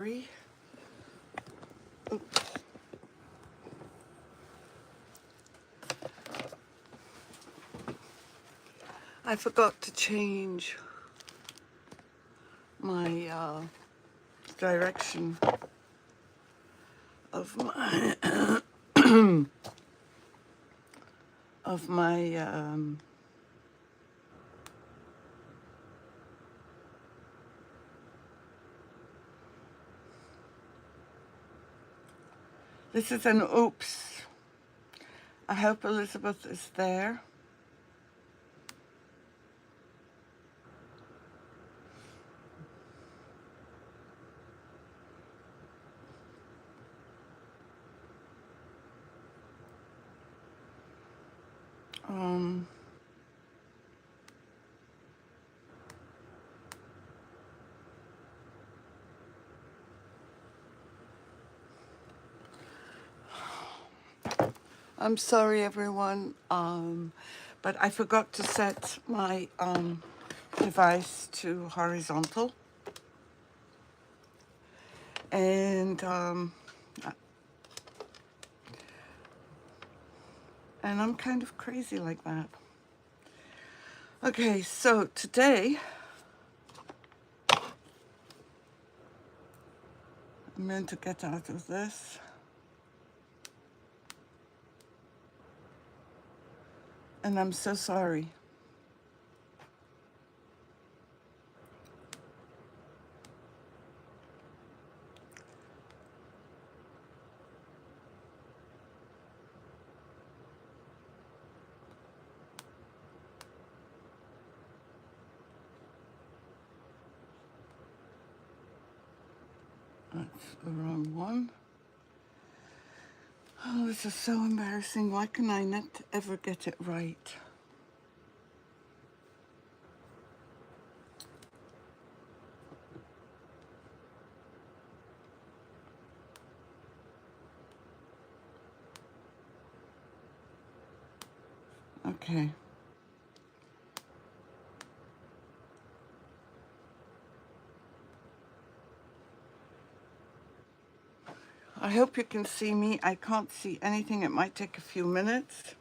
Oops. I forgot to change my direction of my of my this is an oops. I hope Elizabeth is there. I'm sorry, everyone, but I forgot to set my device to horizontal, and I'm kind of crazy like that. Okay, so today I'm going to get out of this. And I'm so sorry. That's the wrong one. Oh, this is so embarrassing. Why can I not ever get it right? Okay. I hope you can see me. I can't see anything. It might take a few minutes.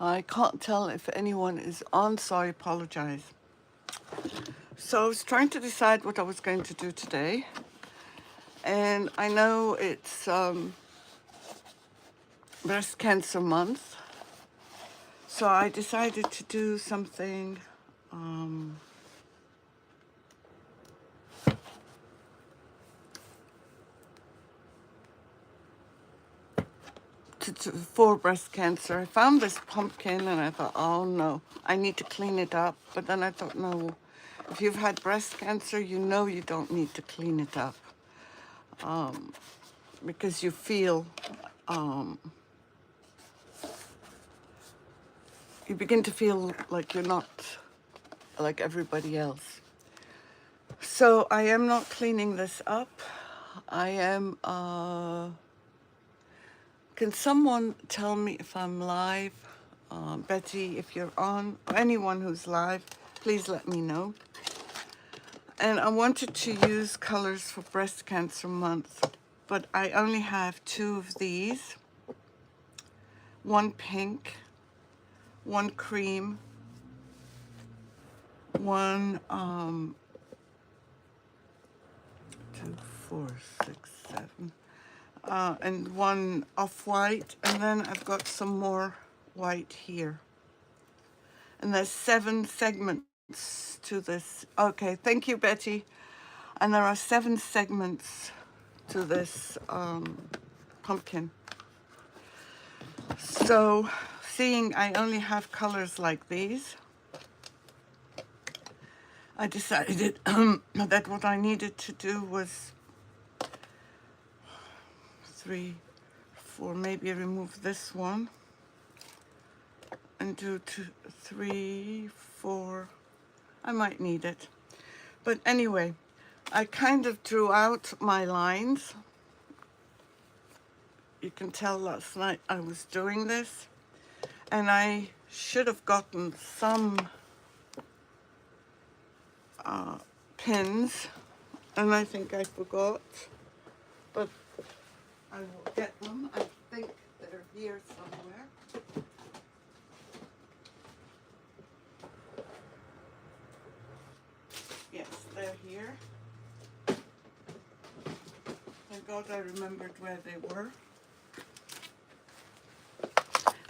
I can't tell if anyone is on, so I apologize. So I was trying to decide what I was going to do today. And I know it's Breast Cancer Month. So I decided to do something for breast cancer. I found this pumpkin and I thought, oh no, I need to clean it up. But then I thought, no, if you've had breast cancer, you know you don't need to clean it up. Because you feel, you begin to feel like you're not like everybody else. So I am not cleaning this up. I am, can someone tell me if I'm live? Betty, if you're on, or anyone who's live, please let me know. And I wanted to use colors for Breast Cancer Month, but I only have 2 of these. One pink, one cream, one 2, 4, 6, 7, and one off-white, and then I've got some more white here. And there's 7 segments to this. Okay, thank you, Betty. And there are 7 segments to this pumpkin. So, seeing I only have colors like these, I decided that what I needed to do was 3, 4, maybe remove this one and do 2, 3, 4. I might need it. But anyway, I kind of drew out my lines. You can tell last night I was doing this, and I should have gotten some pins and I think I forgot, but I will get them. I think they're here somewhere. Yes, they're here. Thank God I remembered where they were.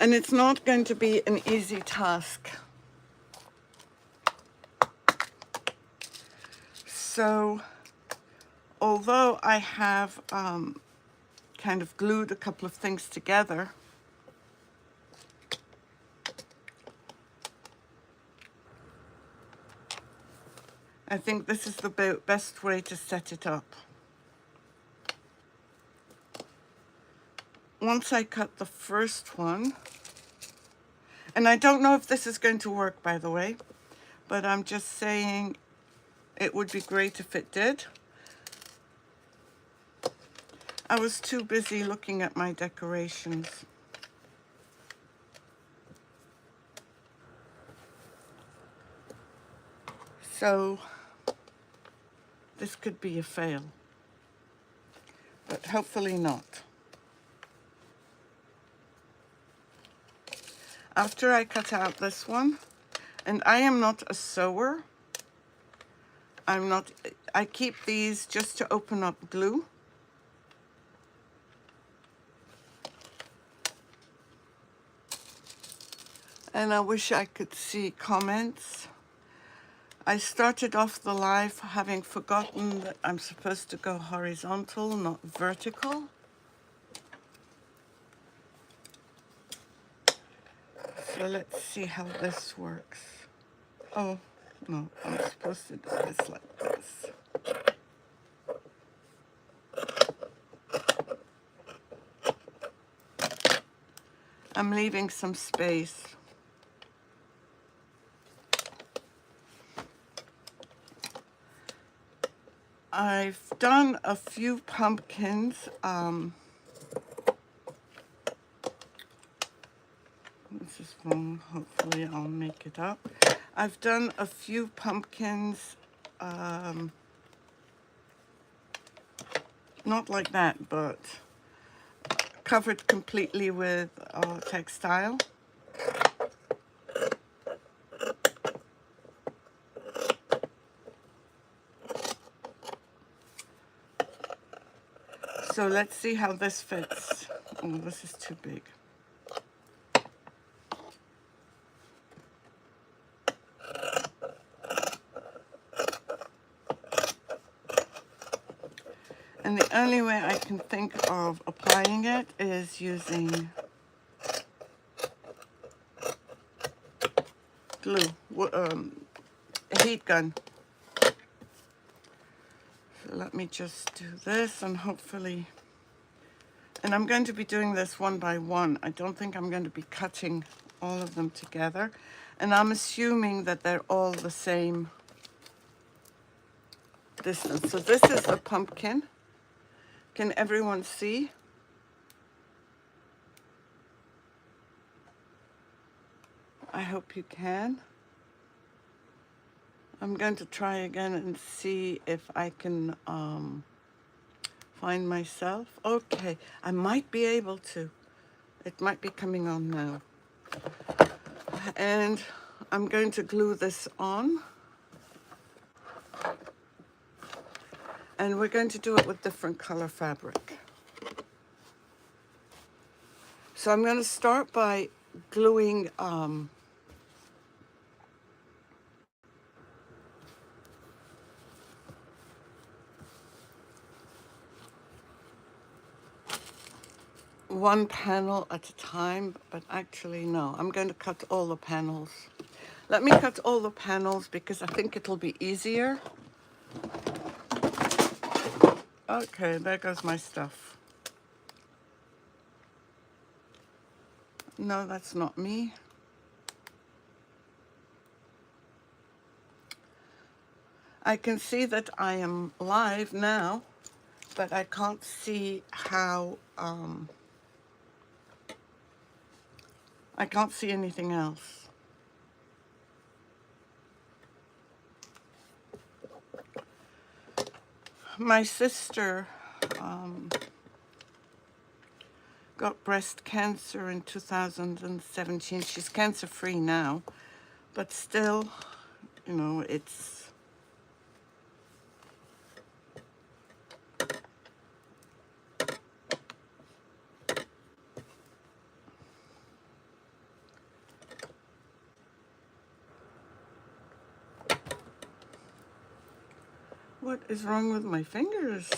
And it's not going to be an easy task. So, although I have kind of glued a couple of things together, I think this is the best way to set it up. Once I cut the first one, and I don't know if this is going to work, by the way, but I'm just saying it would be great if it did. I was too busy looking at my decorations. So this could be a fail, but hopefully not. After I cut out this one, and I am not a sewer, I keep these just to open up glue. And I wish I could see comments. I started off the live having forgotten that I'm supposed to go horizontal, not vertical. So let's see how this works. Oh, no, I'm supposed to do this like this. I'm leaving some space. I've done a few pumpkins. This is wrong. Hopefully I'll make it up. I've done a few pumpkins, not like that, but covered completely with textile. So let's see how this fits. Oh, this is too big. And the only way I can think of applying it is using glue, a heat gun. So let me just do this and hopefully, and I'm going to be doing this one by one. I don't think I'm going to be cutting all of them together. And I'm assuming that they're all the same distance. So this is a pumpkin. Can everyone see? I hope you can. I'm going to try again and see if I can find myself. Okay, I might be able to. It might be coming on now. And I'm going to glue this on. And we're going to do it with different color fabric. So I'm going to start by gluing one panel at a time, but actually no, I'm going to cut all the panels. Let me cut all the panels because I think it'll be easier. Okay, there goes my stuff. No, that's not me. I can see that I am live now, but I can't see how, I can't see anything else. My sister got breast cancer in 2017. She's cancer-free now, but still, you know, it's... What is wrong with my fingers?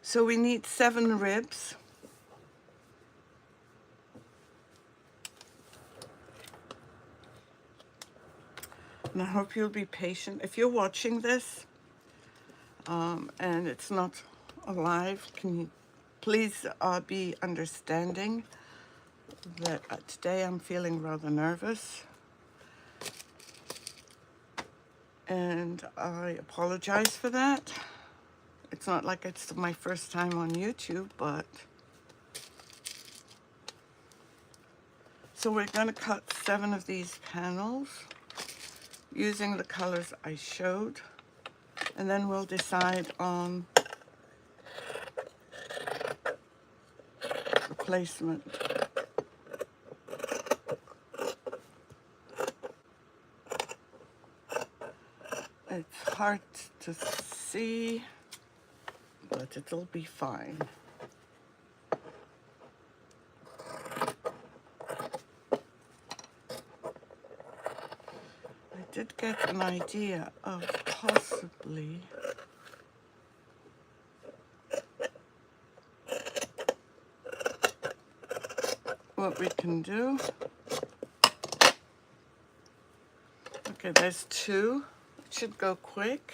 So we need 7 ribs. And I hope you'll be patient. If you're watching this and it's not alive, can you please be understanding that today I'm feeling rather nervous. And I apologize for that. It's not like it's my first time on YouTube, but... So we're gonna cut 7 of these panels using the colors I showed, and then we'll decide on the placement. It's hard to see, but it'll be fine. I did get an idea of possibly what we can do. Okay, there's 2. It should go quick.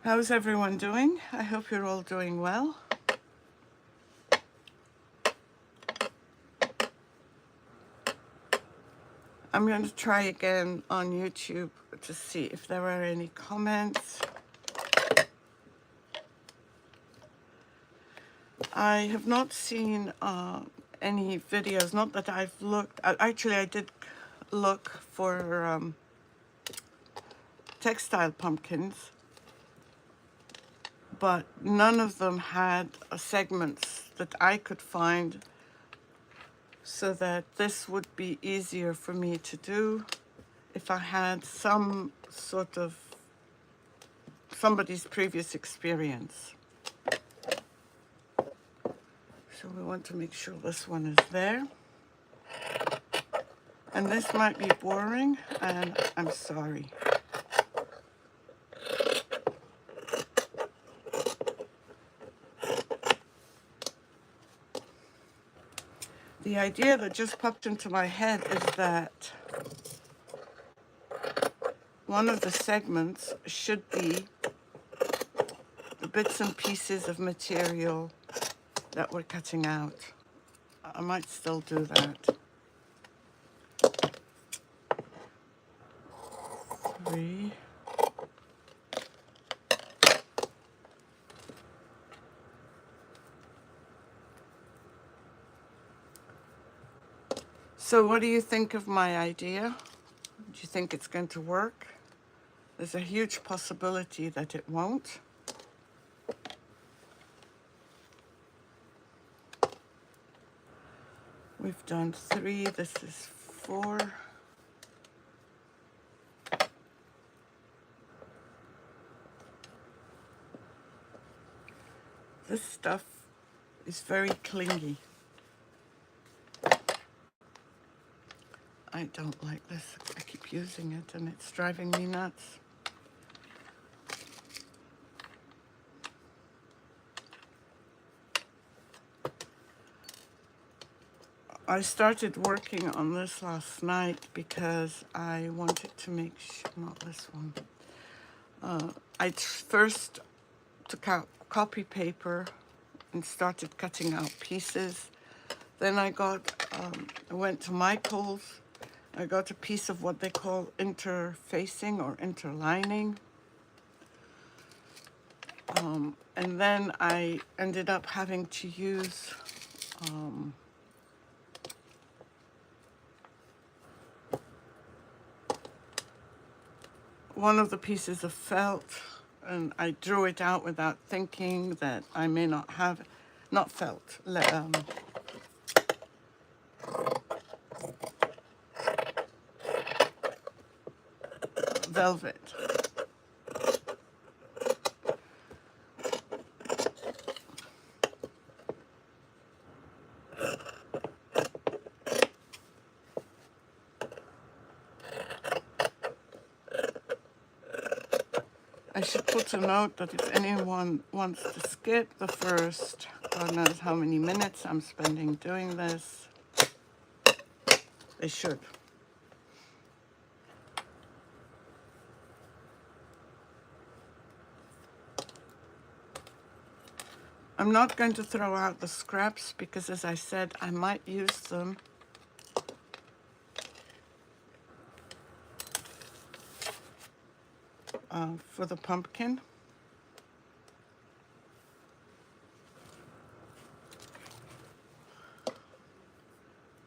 How's everyone doing? I hope you're all doing well. I'm going to try again on YouTube to see if there are any comments. I have not seen any videos, not that I've looked. Actually, I did look for textile pumpkins, but none of them had segments that I could find, so that this would be easier for me to do if I had some sort of somebody's previous experience. So we want to make sure this one is there. And this might be boring, and I'm sorry. The idea that just popped into my head is that one of the segments should be the bits and pieces of material that we're cutting out. I might still do that. 3. So what do you think of my idea? Do you think it's going to work? There's a huge possibility that it won't. We've done 3, this is 4. This stuff is very clingy. I don't like this. I keep using it and it's driving me nuts. I started working on this last night because I wanted to make sure, not this one. I first took out copy paper and started cutting out pieces. Then I went to Michael's. I got a piece of what they call interfacing or interlining. And then I ended up having to use one of the pieces of felt, and I drew it out without thinking that I may not have, not felt, velvet. I should put a note that if anyone wants to skip the first, God knows how many minutes I'm spending doing this, they should. I'm not going to throw out the scraps because, as I said, I might use them for the pumpkin.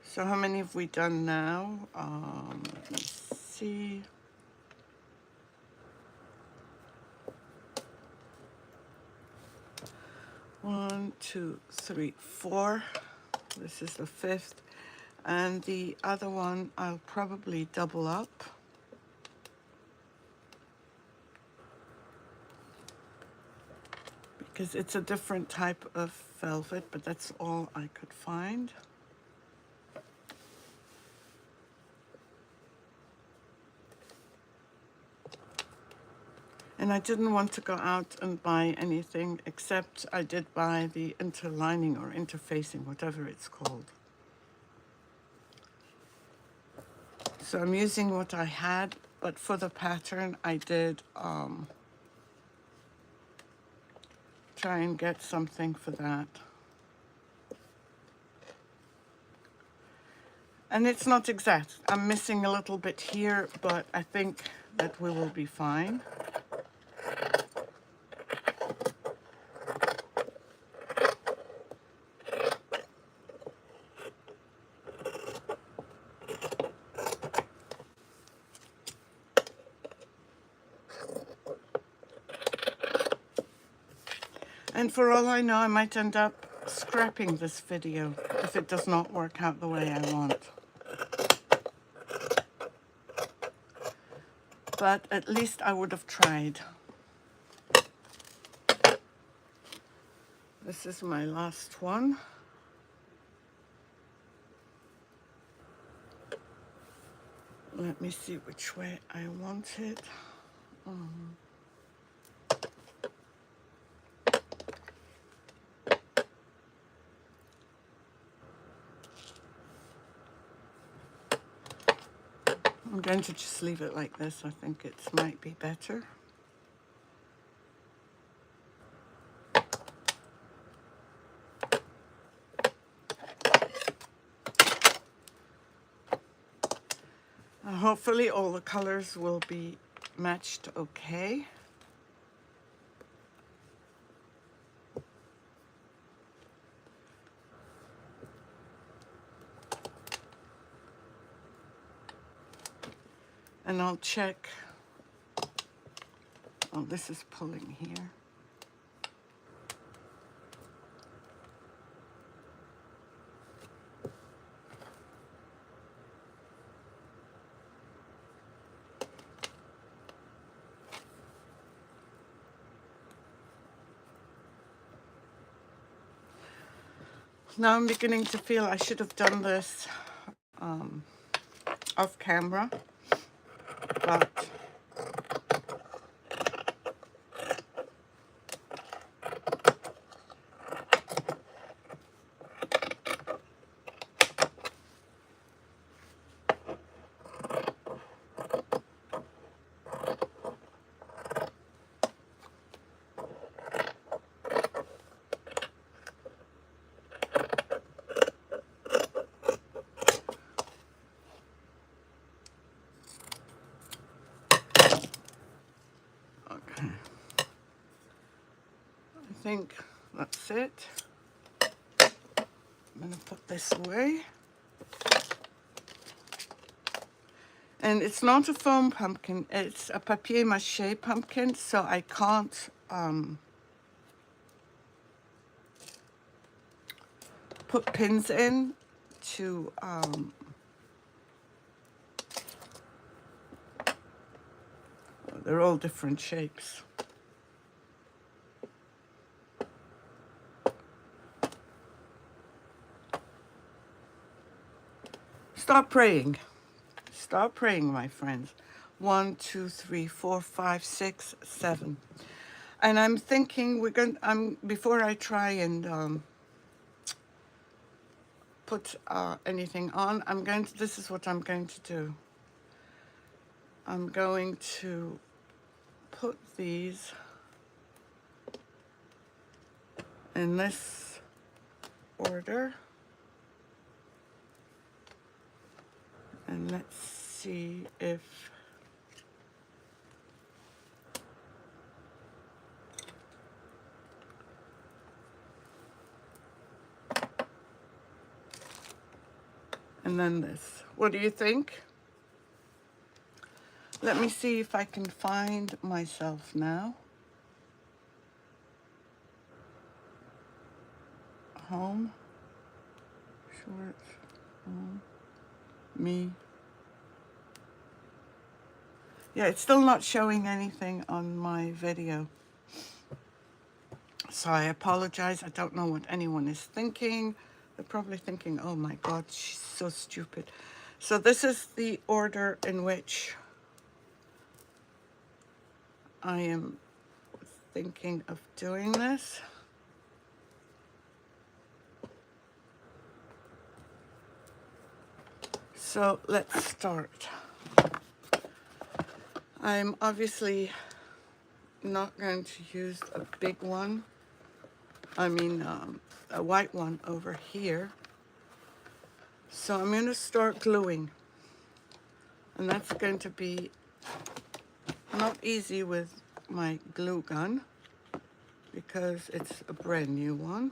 So how many have we done now? Let me see. One, two, three, four. This is the fifth. And the other one I'll probably double up. Because it's a different type of velvet, but that's all I could find. And I didn't want to go out and buy anything, except I did buy the interlining or interfacing, whatever it's called. So I'm using what I had, but for the pattern I did try and get something for that. And it's not exact. I'm missing a little bit here, but I think that we will be fine. And for all I know, I might end up scrapping this video if it does not work out the way I want. But at least I would have tried. This is my last one. Let me see which way I want it. I'm going to just leave it like this. I think it might be better. Hopefully all the colors will be matched okay. And I'll check. Oh, this is pulling here. Now I'm beginning to feel I should have done this off camera, but okay. I think that's it. I'm going to put this away. And it's not a foam pumpkin, it's a papier-mâché pumpkin, so I can't put pins in to they're all different shapes. Start praying. Start praying, my friends. 1, 2, 3, 4, 5, 6, 7. And I'm thinking before I try and put anything on, this is what I'm going to do. I'm going to put these in this order. And let's see if and then this. What do you think? Let me see if I can find myself now. Home, shorts, home, me. Yeah, it's still not showing anything on my video. So I apologize. I don't know what anyone is thinking. They're probably thinking, oh my God, she's so stupid. So this is the order in which I am thinking of doing this. So let's start. I'm obviously not going to use a big one. I mean, a white one over here. So I'm going to start gluing. And that's going to be not easy with my glue gun because it's a brand new one.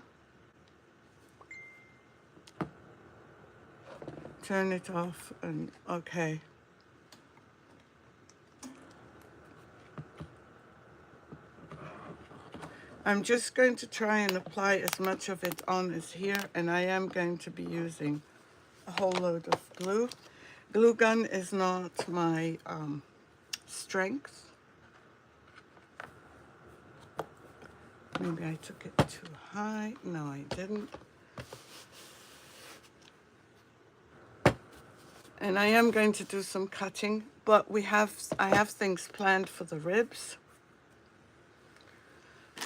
Turn it off and okay. I'm just going to try and apply as much of it on as here, and I am going to be using a whole load of glue. Glue gun is not my strength. Maybe I took it too high. No, I didn't. And I am going to do some cutting, but I have things planned for the ribs.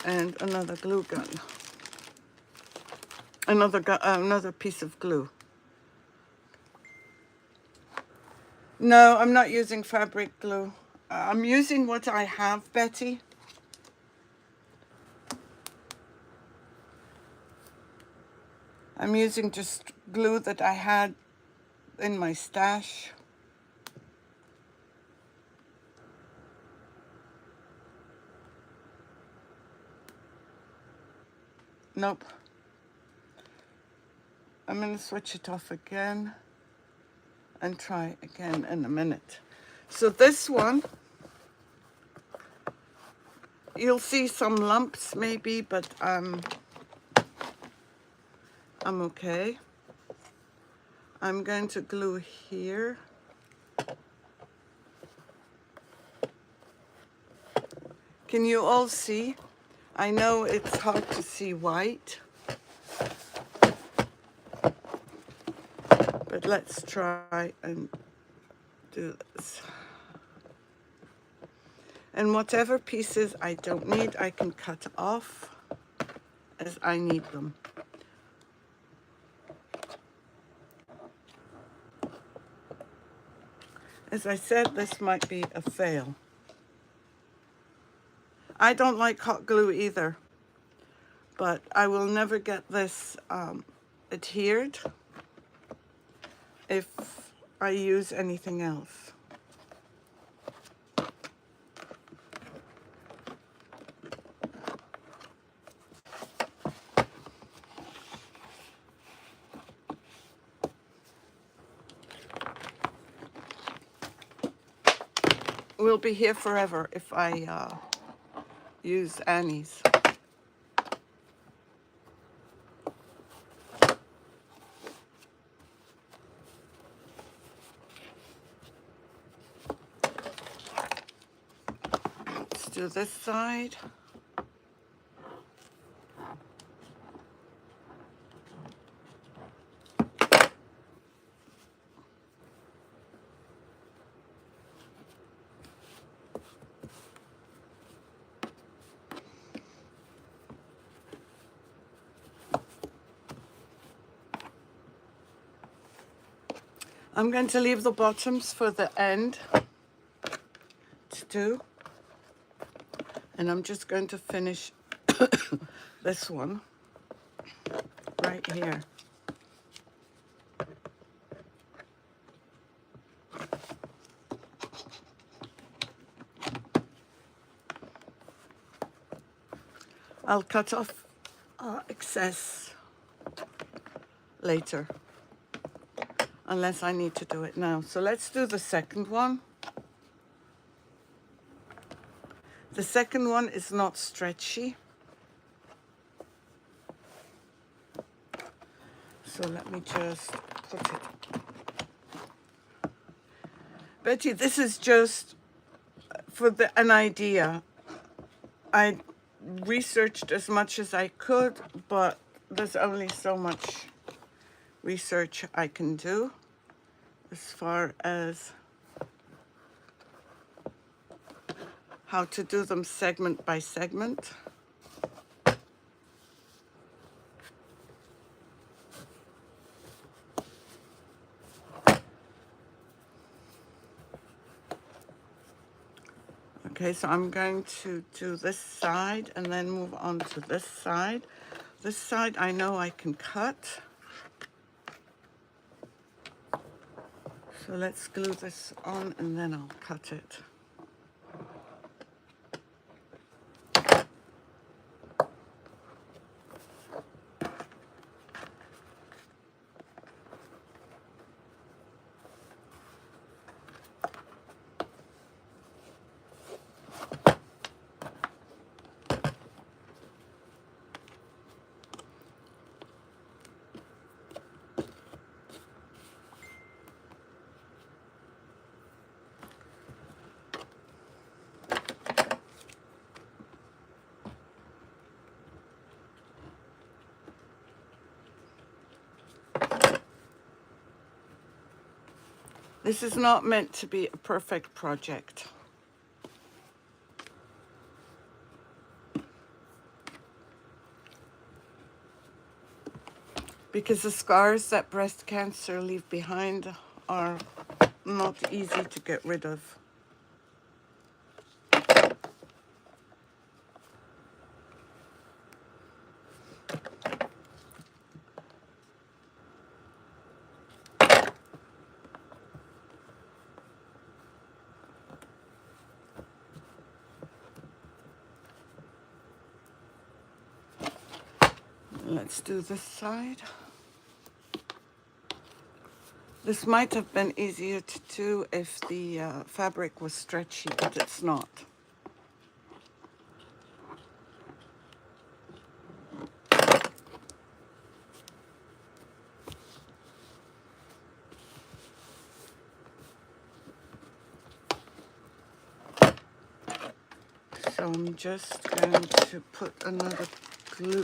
And another glue gun. Another piece of glue. No, I'm not using fabric glue. I'm using what I have, Betty. I'm using just glue that I had in my stash. Nope. I'm going to switch it off again and try again in a minute. So this one, you'll see some lumps maybe, but I'm okay. I'm going to glue here. Can you all see? I know it's hard to see white, but let's try and do this. And whatever pieces I don't need, I can cut off as I need them. As I said, this might be a fail. I don't like hot glue either, but I will never get this adhered if I use anything else. will be here forever if I use Annie's. Let's do this side. I'm going to leave the bottoms for the end to do. And I'm just going to finish this one right here. I'll cut off excess later, unless I need to do it now. So let's do the second one. The second one is not stretchy. So let me just put it. Betty, this is just for an idea. I researched as much as I could, but there's only so much research I can do as far as how to do them segment by segment. Okay, so I'm going to do this side and then move on to this side. This side I know I can cut. So let's glue this on and then I'll cut it. This is not meant to be a perfect project. Because the scars that breast cancer leave behind are not easy to get rid of. Let's do this side. This might have been easier to do if the fabric was stretchy, but it's not. So I'm just going to put another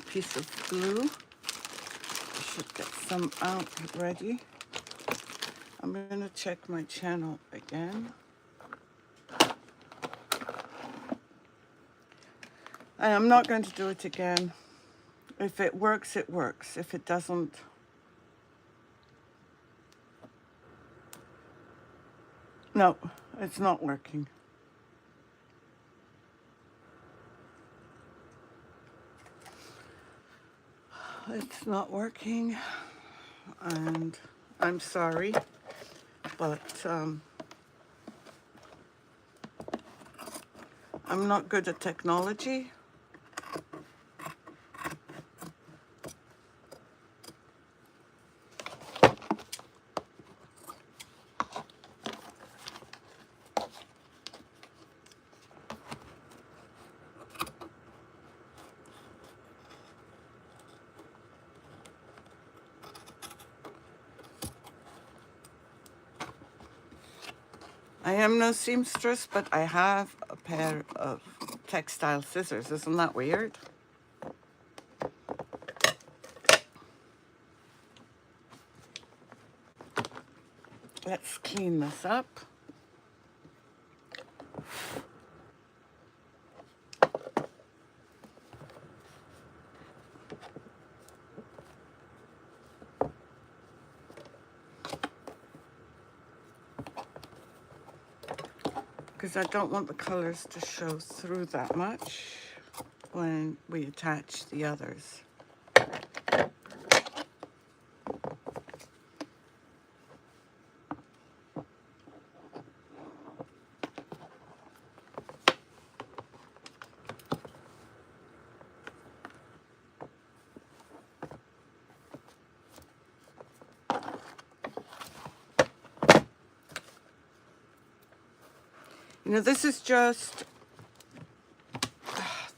piece of glue. I should get some out ready. I'm going to check my channel again. And I'm not going to do it again. If it works, it works. If it doesn't, no, it's not working. It's not working, and I'm sorry, but I'm not good at technology. am no seamstress, but I have a pair of textile scissors. Isn't that weird? Let's clean this up. Because I don't want the colors to show through that much when we attach the others. You know, this is just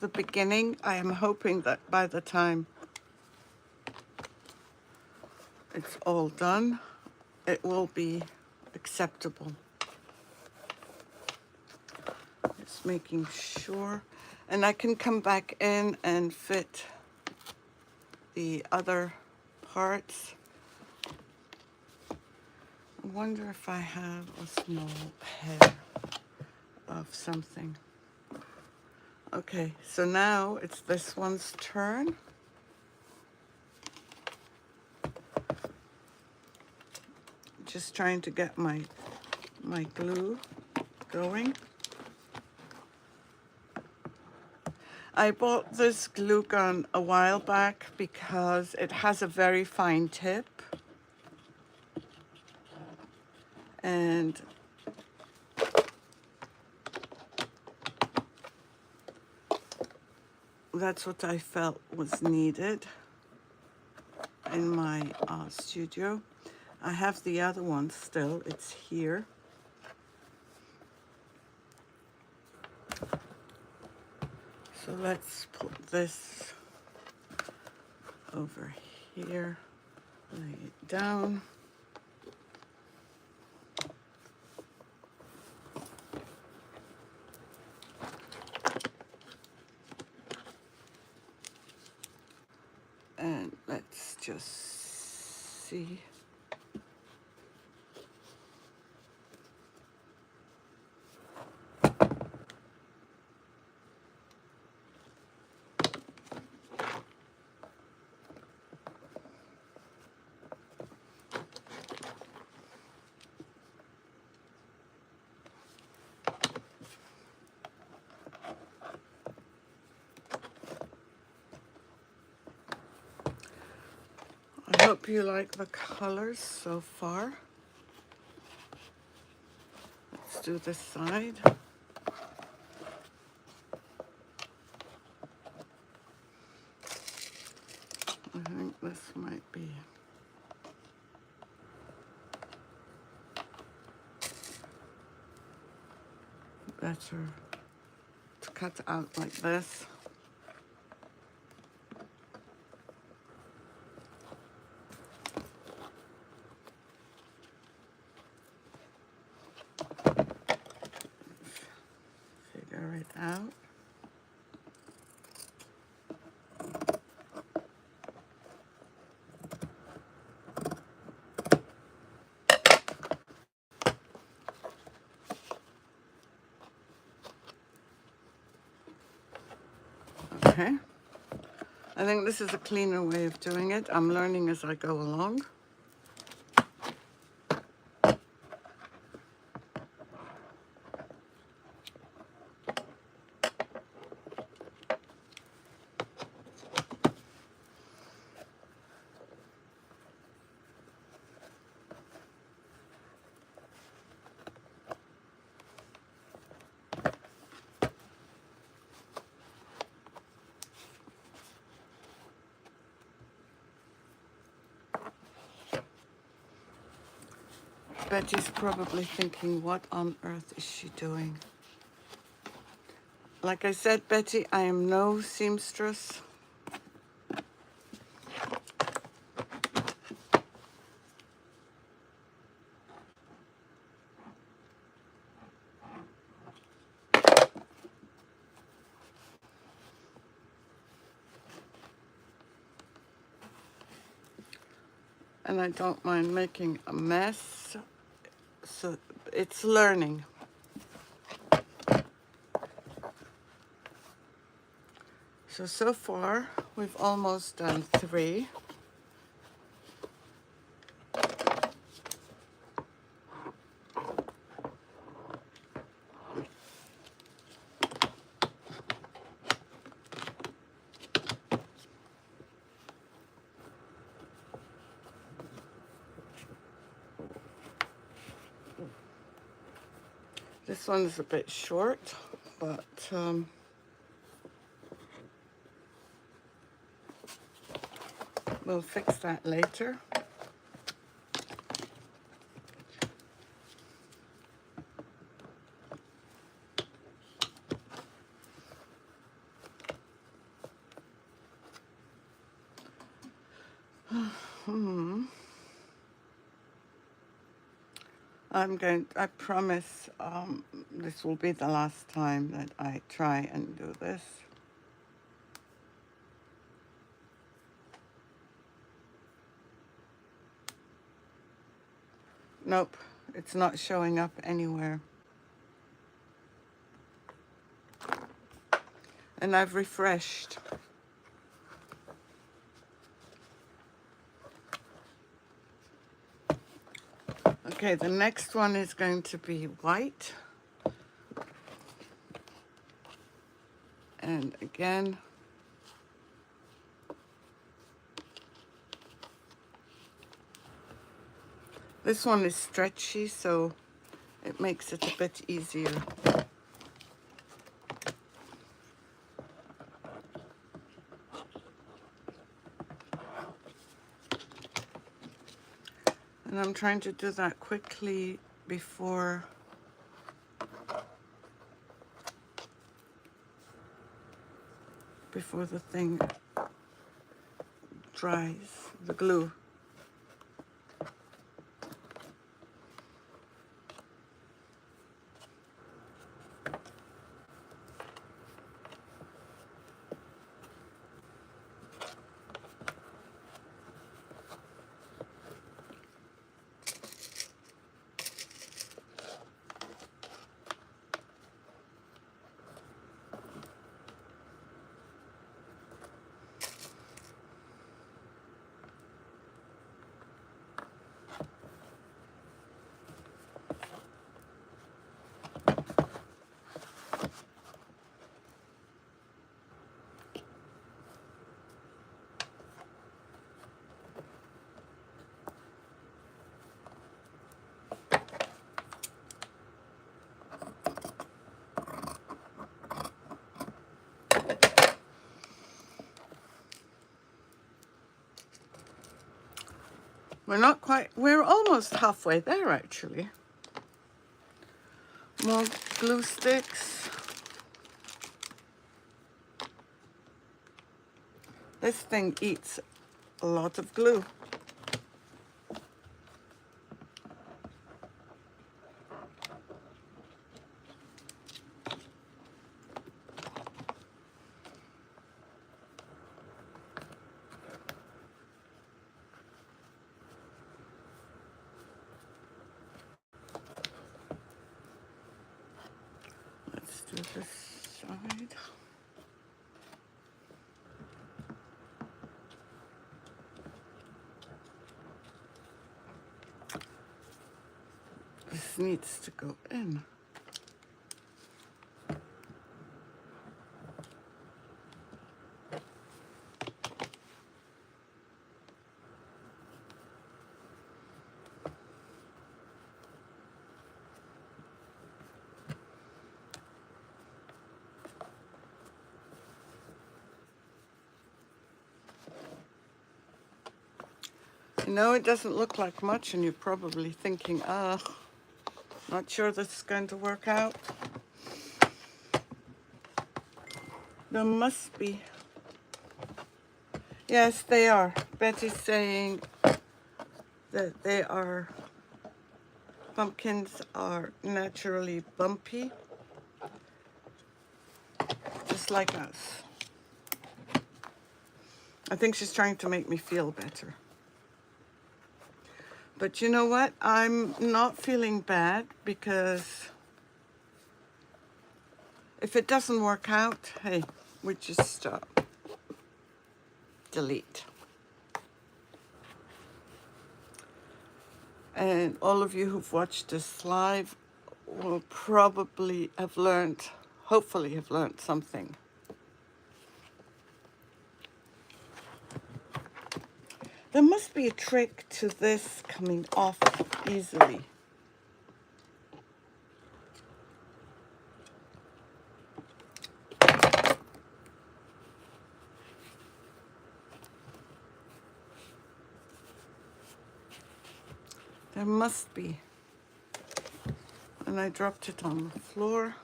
the beginning. I am hoping that by the time it's all done, it will be acceptable. Just making sure. And I can come back in and fit the other parts. I wonder if I have a small pair of something. Okay, so now it's this one's turn. Just trying to get my glue going. I bought this glue gun a while back because it has a very fine tip. And that's what I felt was needed in my studio. I have the other one still, it's here. So let's put this over here, lay it down. And let's just see. I hope you like the colors so far. Let's do this side. I think this might be better to cut out like this. Figure it out. Okay. I think this is a cleaner way of doing it. I'm learning as I go along. Betty's probably thinking, what on earth is she doing? Like I said, Betty, I am no seamstress. and I don't mind making a mess. So it's learning. So far we've almost done 3. This one's a bit short, but we'll fix that later. I promise this will be the last time that I try and do this. Nope, it's not showing up anywhere. And I've refreshed. Okay, the next one is going to be white. And again, this one is stretchy, so it makes it a bit easier. And I'm trying to do that quickly before the thing dries, the glue. We're almost halfway there actually. More glue sticks. This thing eats a lot of glue. Let's do this side. This needs to go in. I know it doesn't look like much, and you're probably thinking, not sure this is going to work out. There must be. Yes, they are. Betty's saying that pumpkins are naturally bumpy, just like us. I think she's trying to make me feel better. But you know what? I'm not feeling bad, because if it doesn't work out, hey, we just delete. And all of you who've watched this live will probably have learned, hopefully have learned something. There must be a trick to this coming off easily. There must be. And I dropped it on the floor.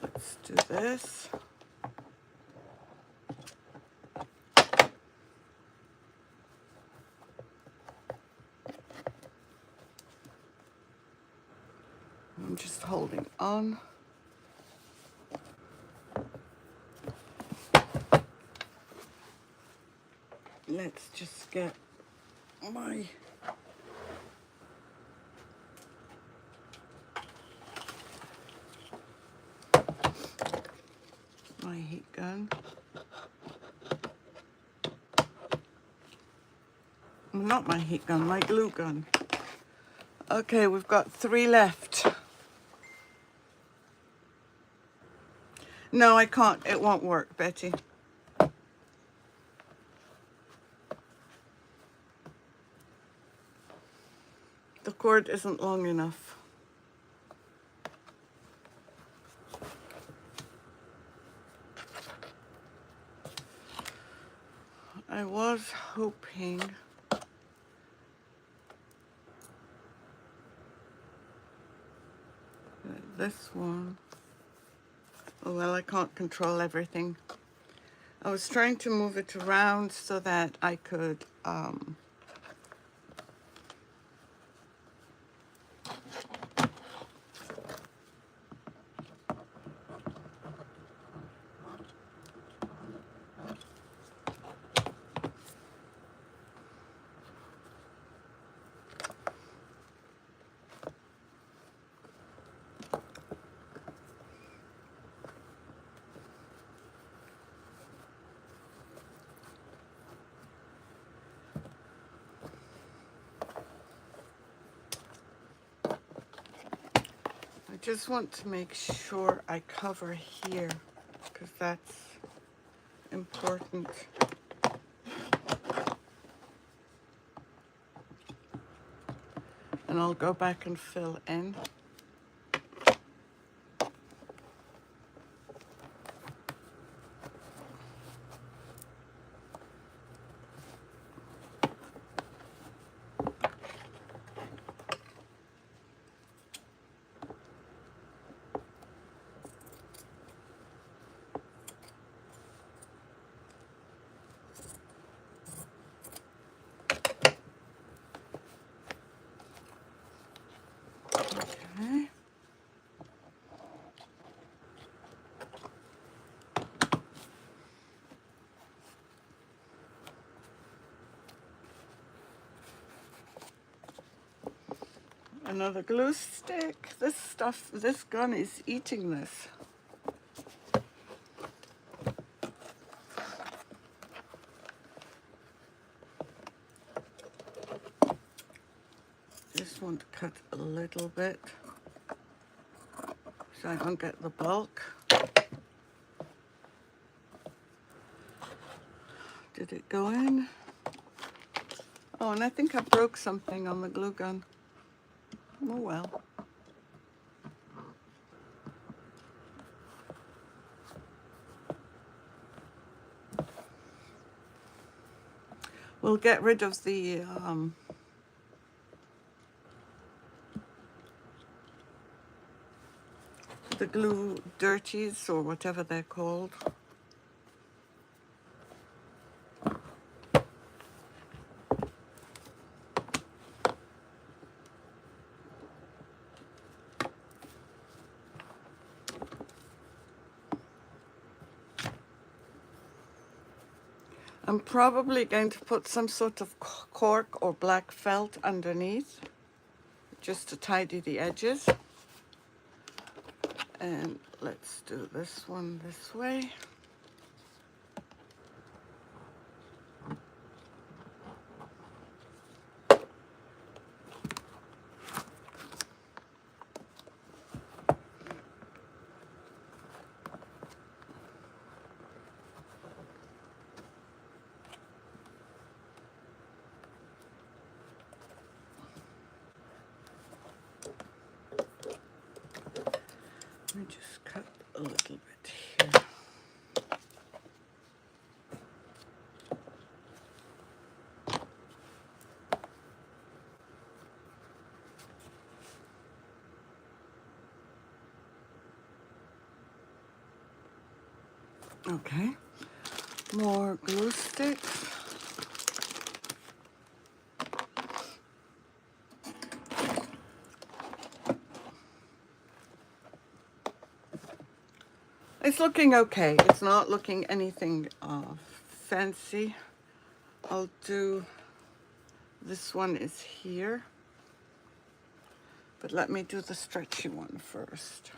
Let's do this. I'm just holding on. Let's just get my heat gun. Not my heat gun, my glue gun. Okay, we've got 3 left. No, I can't. It won't work, Betty. The cord isn't long enough. I was hoping that this one, oh well, I can't control everything. I was trying to move it around so that I could I just want to make sure I cover here, because that's important. And I'll go back and fill in. Okay. Another glue stick. This stuff, this gun is eating this. Just want to cut a little bit so I don't get the bulk. Did it go in? Oh, and I think I broke something on the glue gun. Oh well. We'll get rid of the glue dirties, or whatever they're called. I'm probably going to put some sort of cork or black felt underneath, just to tidy the edges. And let's do this one this way. Let me just cut a little bit here. Okay, more glue sticks. It's looking okay. It's not looking anything fancy. I'll do, this one is here, but let me do the stretchy one first.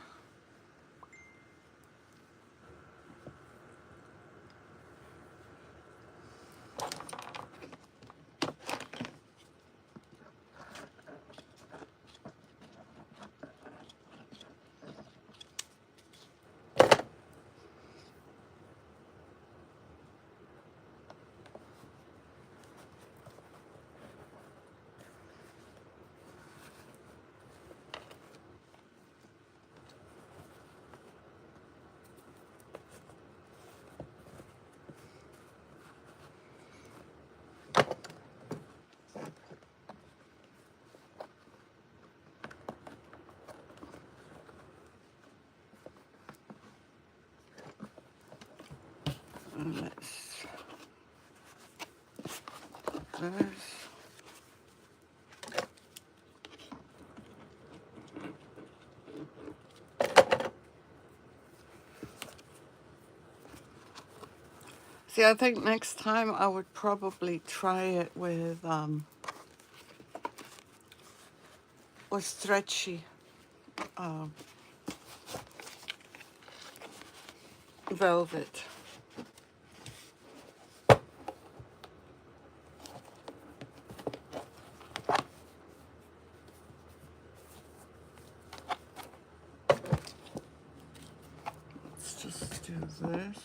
And let's put this. See, I think next time I would probably try it with stretchy velvet. Let's just do this.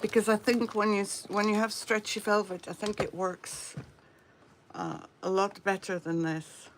Because I think when you have stretchy velvet, I think it works a lot better than this.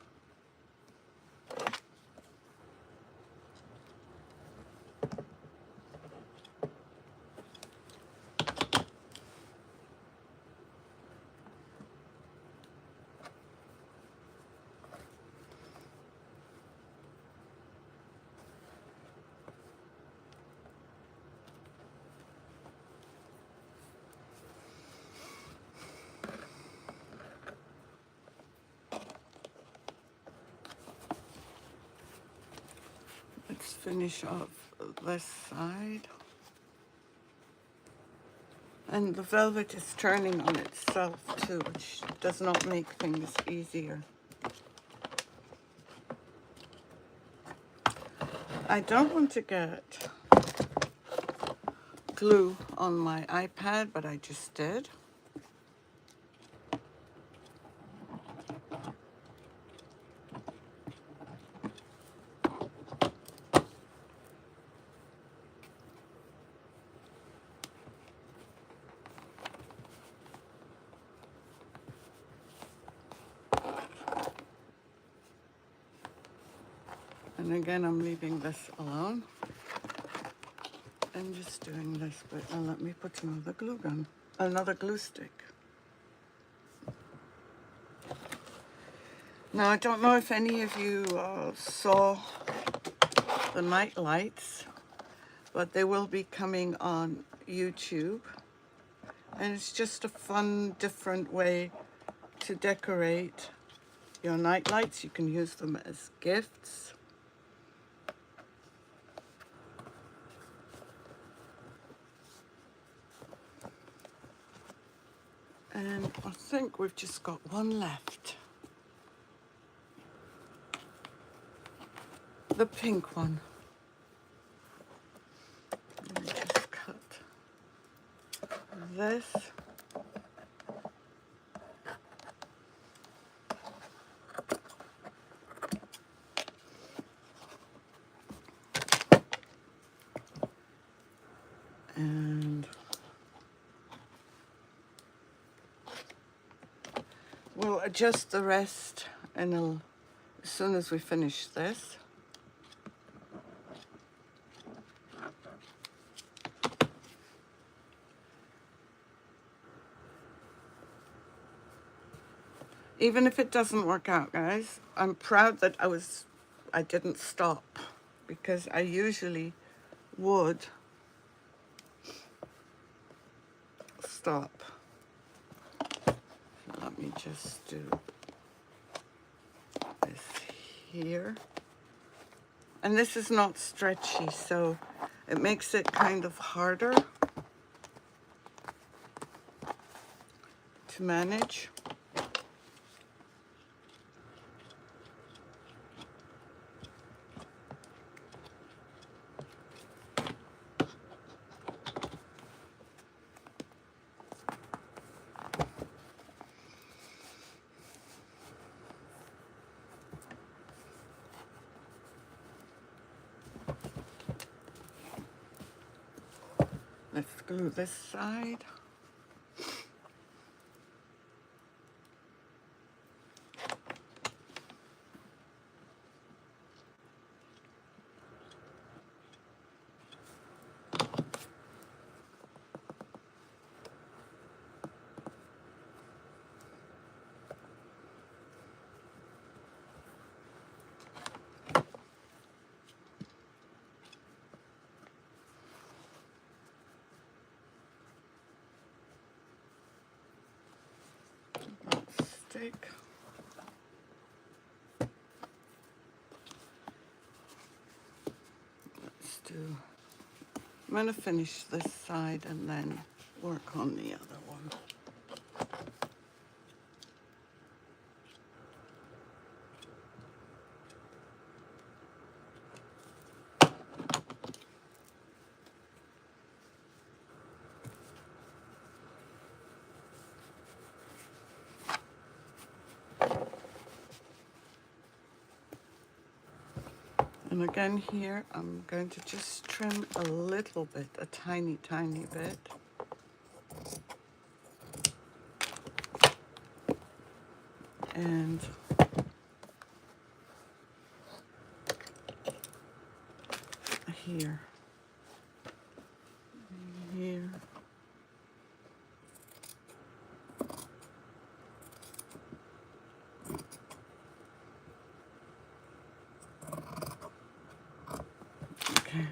Let's finish off this side. And the velvet is turning on itself too, which does not make things easier. I don't want to get glue on my iPad, but I just did. And again, I'm leaving this alone. I'm just doing this, but let me put another glue stick. Now, I don't know if any of you saw the night lights, but they will be coming on YouTube. And it's just a fun, different way to decorate your night lights. You can use them as gifts. And I think we've just got one left. The pink one. Let me just cut this. And we'll adjust the rest and as soon as we finish this. Even if it doesn't work out, guys, I'm proud that I didn't stop, because I usually would stop. Let me just do this here. And this is not stretchy, so it makes it kind of harder to manage. Let's glue this side. Stick. Let's do, I'm going to finish this side and then work on the other one. And again here, I'm going to just trim a little bit, a tiny, tiny bit. And here, here. Okay.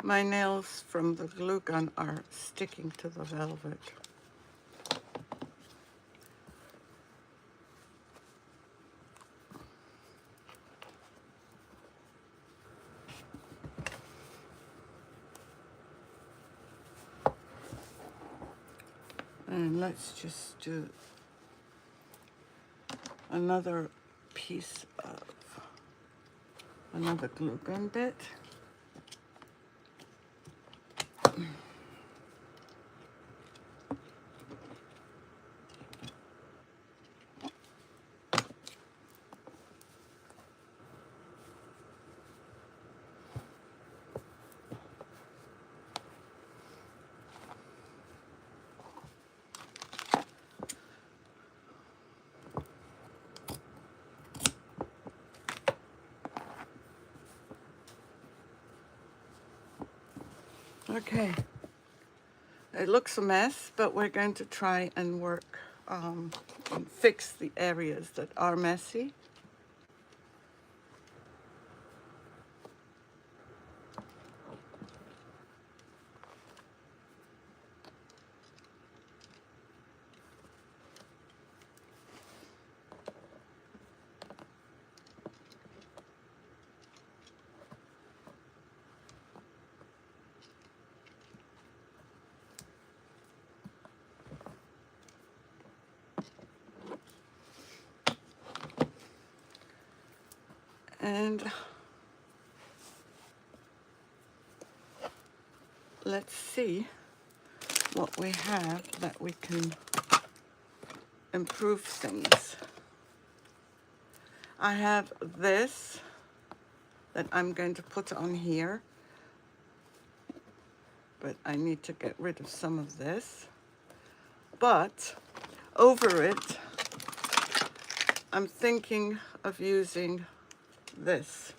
My nails from the glue gun are sticking to the velvet. And let's just do another piece of another glue gun bit. Okay, it looks a mess, but we're going to try and work and fix the areas that are messy. And let's see what we have that we can improve things. I have this that I'm going to put on here, but I need to get rid of some of this. But over it, I'm thinking of using this.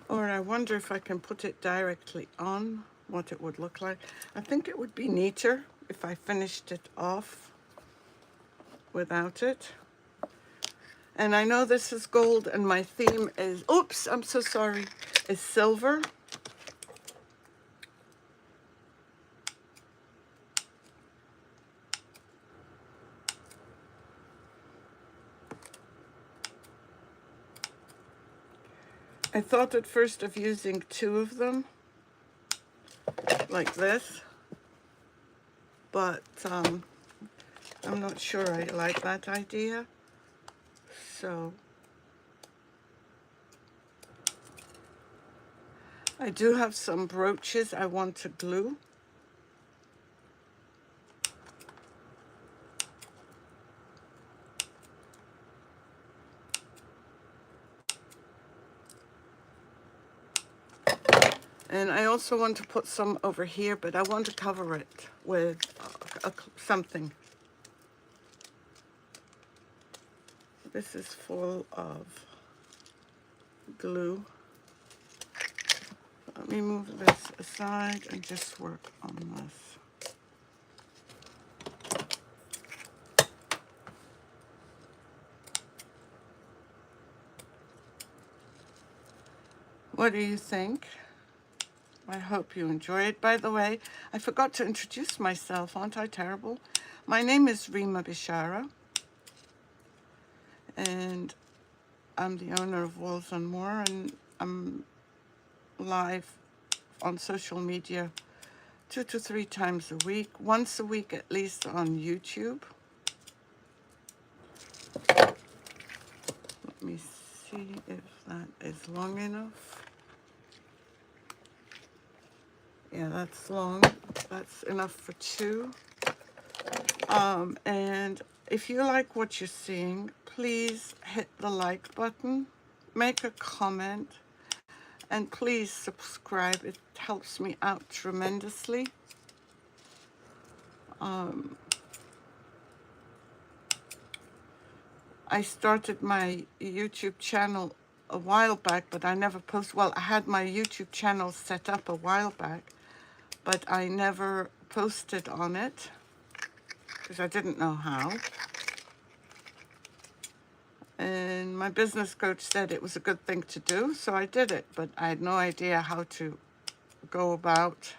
Or I wonder if I can put it directly on, what it would look like. I think it would be neater if I finished it off without it. And I know this is gold and my theme is, oops, I'm so sorry, is silver. I thought at first of using two of them, like this, but I'm not sure I like that idea. So I do have some brooches I want to glue. And I also want to put some over here, but I want to cover it with something. This is full of glue. Let me move this aside and just work on this. What do you think? I hope you enjoy it. By the way, I forgot to introduce myself. Aren't I terrible? My name is Rima Bechara, and I'm the owner of Walls and More, and I'm live on social media 2 to 3 times a week, once a week at least on YouTube. Let me see if that is long enough. Yeah, that's long. That's enough for 2. And if you like what you're seeing, please hit the like button, make a comment, and please subscribe. It helps me out tremendously. I started my YouTube channel a while back, but I never posted. Well, I had my YouTube channel set up a while back, but I never posted on it because I didn't know how. And my business coach said it was a good thing to do, so I did it, but I had no idea how to go about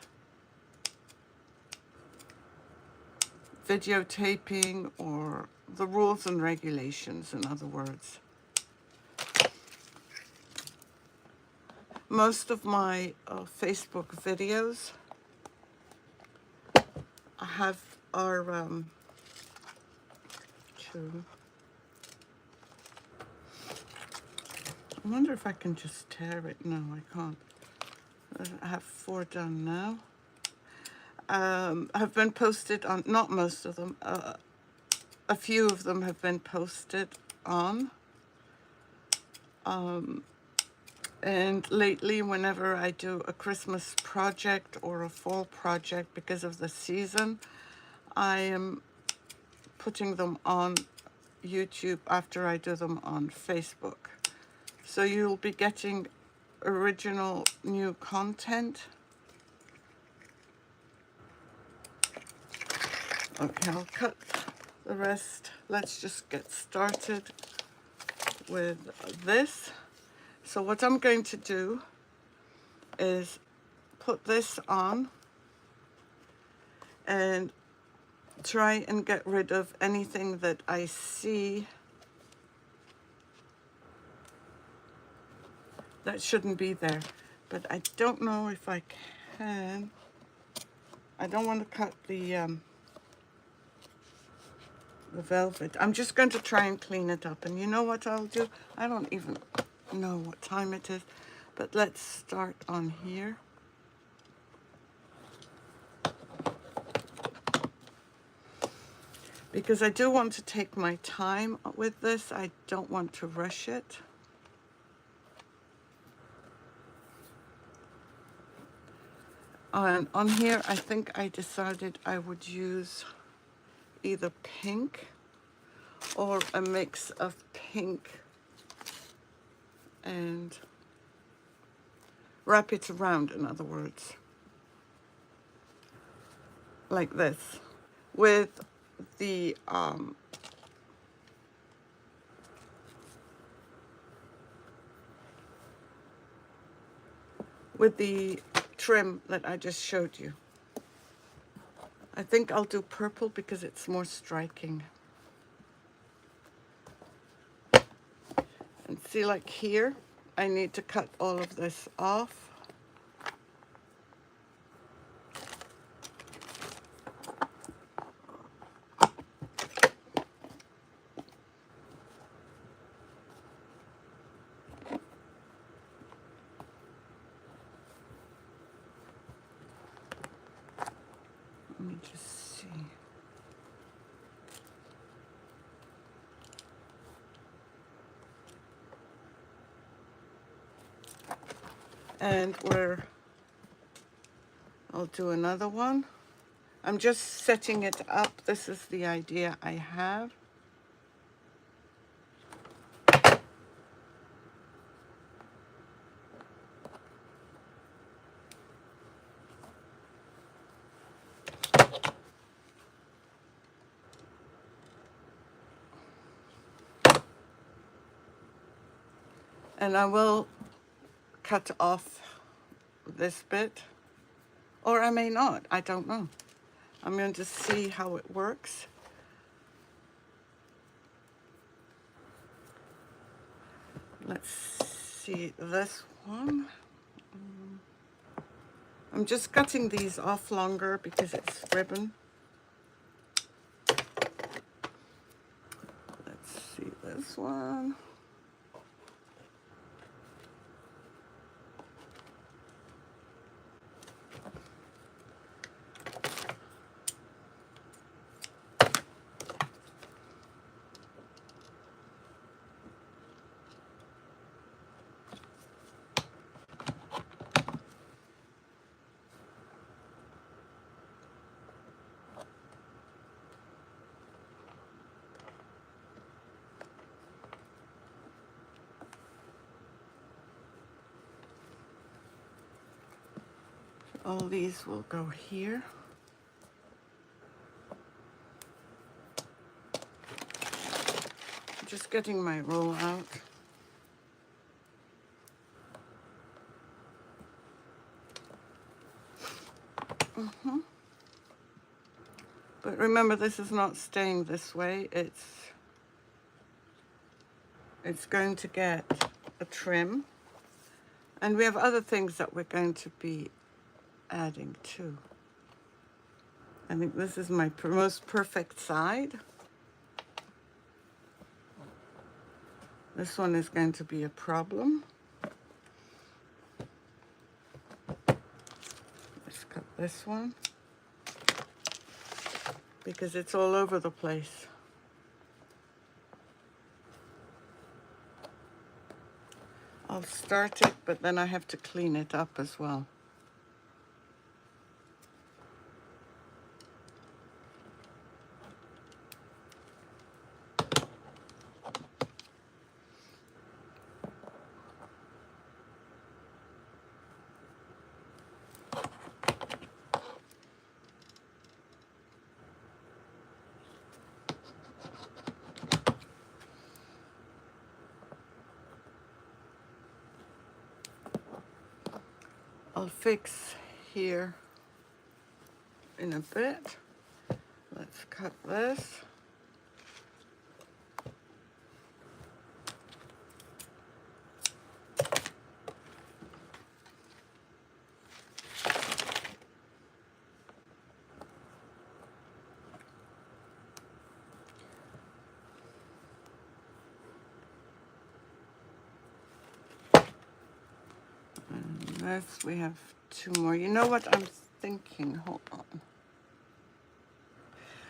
videotaping or the rules and regulations, in other words. Most of my Facebook videos are to, I wonder if I can just tear it. No, I can't. I have 4 done now. Have been posted on, not most of them, a few of them have been posted on. And lately, whenever I do a Christmas project or a fall project, because of the season, I am putting them on YouTube after I do them on Facebook. So you'll be getting original new content. Okay, I'll cut the rest. Let's just get started with this. So what I'm going to do is put this on and try and get rid of anything that I see that shouldn't be there. But I don't know if I can. I don't want to cut the velvet. I'm just going to try and clean it up. And you know what I'll do? I don't even know what time it is. But let's start on here. Because I do want to take my time with this. I don't want to rush it. And on here, I think I decided I would use either pink or a mix of pink and wrap it around, in other words, like this, with the trim that I just showed you. I think I'll do purple because it's more striking. And see, like here, I need to cut all of this off. Let me just see. And I'll do another one. I'm just setting it up. This is the idea I have. And I will cut off this bit, or I may not, I don't know. I'm going to see how it works. Let's see this one. I'm just cutting these off longer because it's ribbon. Let's see this one. All these will go here. Just getting my roll out. But remember, this is not staying this way. It's going to get a trim. And we have other things that we're going to be adding too. I think this is my most perfect side. This one is going to be a problem. Let's cut this one because it's all over the place. I'll start it, but then I have to clean it up as well. I'll fix here in a bit. Let's cut this. This, we have 2 more. You know what I'm thinking? Hold on.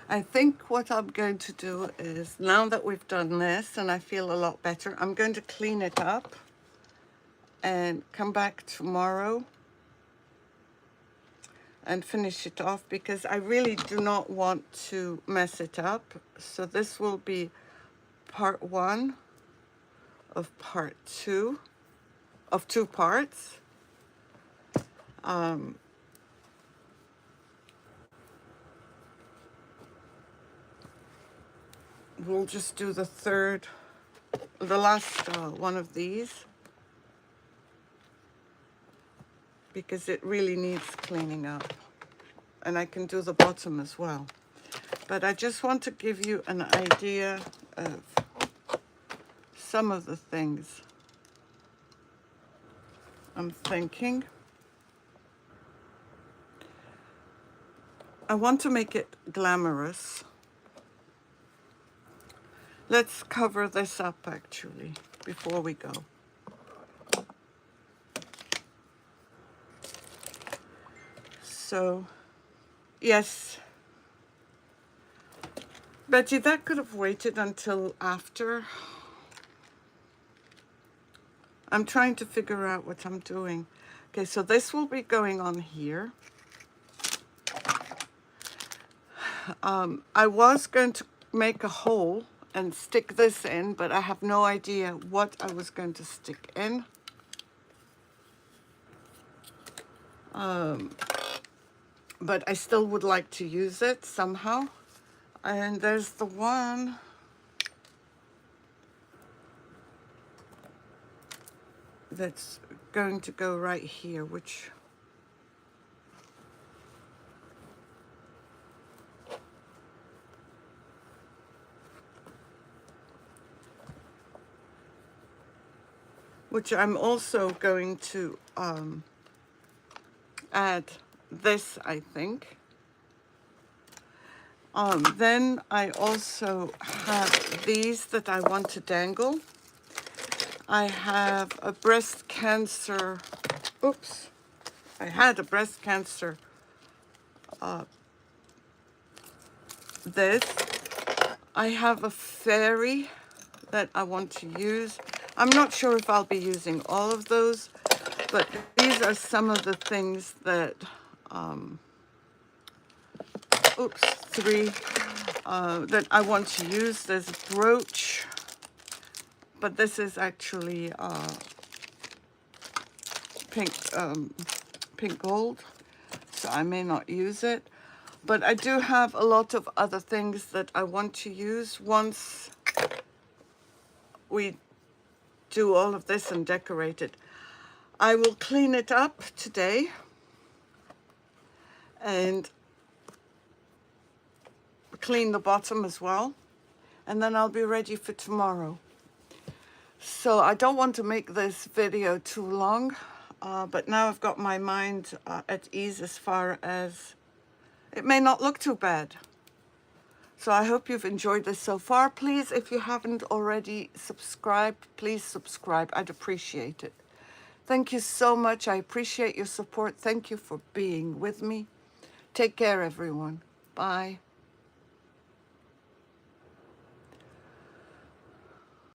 I think what I'm going to do is, now that we've done this and I feel a lot better, I'm going to clean it up and come back tomorrow and finish it off, because I really do not want to mess it up. So this will be part 1 of part 2 of 2 parts. We'll just do the last one of these, because it really needs cleaning up. And I can do the bottom as well. But I just want to give you an idea of some of the things I'm thinking. I want to make it glamorous. Let's cover this up actually before we go. So, yes, Betty, that could have waited until after. I'm trying to figure out what I'm doing. Okay, so this will be going on here. I was going to make a hole and stick this in, but I have no idea what I was going to stick in. But I still would like to use it somehow. And there's the one that's going to go right here, which I'm also going to add this, I think. Then I also have these that I want to dangle. I have a breast cancer, oops, I had a breast cancer, this. I have a fairy that I want to use. I'm not sure if I'll be using all of those, but these are some of the things that, oops, 3, that I want to use. There's a brooch, but this is actually pink gold, so I may not use it. But I do have a lot of other things that I want to use once we do all of this and decorate it. I will clean it up today and clean the bottom as well, and then I'll be ready for tomorrow. So I don't want to make this video too long, but now I've got my mind at ease as far as it may not look too bad. So I hope you've enjoyed this so far. Please, if you haven't already subscribed, please subscribe. I'd appreciate it. Thank you so much. I appreciate your support. Thank you for being with me. Take care, everyone. Bye.